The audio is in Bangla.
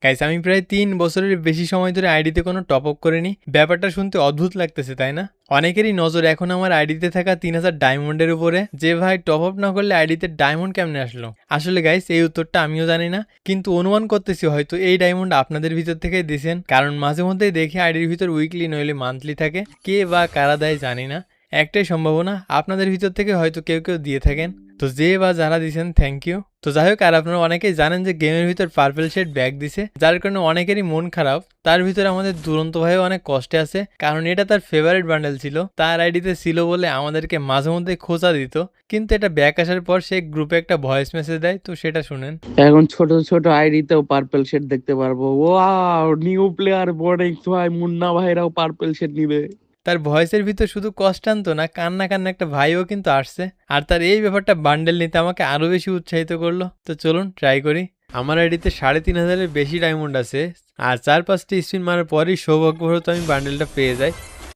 গাইস আমি প্রায় ৩ বছরের বেশি সময় ধরে আইডিতে কোনো টপ আপ করিনি। ব্যাপারটা শুনতে অদ্ভুত লাগতেছে তাই না? অনেকেরই নজর এখন আমার আইডিতে থাকা ৩,০০০ ডায়মন্ডের উপরে, যে ভাই টপ আপ না করলে আইডিতে ডায়মন্ড কেমনে আসলো? আসলে গাইস এই উত্তরটা আমিও জানি না, কিন্তু অনুমান করতেছি হয়তো এই ডায়মন্ড আপনাদের ভিতর থেকেই দিছেন, কারণ মাঝে মধ্যেই দেখি আইডির ভিতর উইকলি নইলে মান্থলি থাকে। কে বা কারা দেয় জানি না, একটাই সম্ভাবনা আপনাদের ভিতর থেকে হয়তো কেউ কেউ দিয়ে থাকেন। তো যে বা যারা দিছেন থ্যাংক ইউ। তো যাই হোক, আর আপনারা অনেকেই জানেন যে গেমের ভিতর পার্পেল শেড ব্যাগ দিছে, যার কারণে অনেকেরই মন খারাপ। তার ভিতরে আমাদের দুরন্ত ভাইও অনেক কষ্টে আছে, কারণ এটা তার ফেভারিট বান্ডেল ছিল, তার আইডিতে ছিল বলে আমাদেরকে মাঝে মধ্যে খোঁচা দিত। কিন্তু এটা ব্যাক আসার পর সে গ্রুপে একটা ভয়েস মেসেজ দেয়, তো সেটা শুনেন। এখন ছোট ছোট আইডিতেও পার্পল শেড দেখতে পারবো। ওয়াও, নিউ প্লেয়ার বোর্ডিং ভাই, মুন্না ভাইরাও পার্পল শেড নিবে। তার ভয়েসের ভিতর শুধু কষ্ট আনতো না, কান্না কান্না একটা ভাইও কিন্তু আসছে। আর তার এই ব্যাপারটা বান্ডেল নিতে আমাকে আরো বেশি উৎসাহিত করলো। তো চলুন ট্রাই করি। আমার আইডিতে ৩,৫০০-এর বেশি ডায়মন্ড আছে, আর ৪-৫টি স্পিন মারার পরই সৌভাগ্যবশত আমি বান্ডেলটা পেয়ে যাই।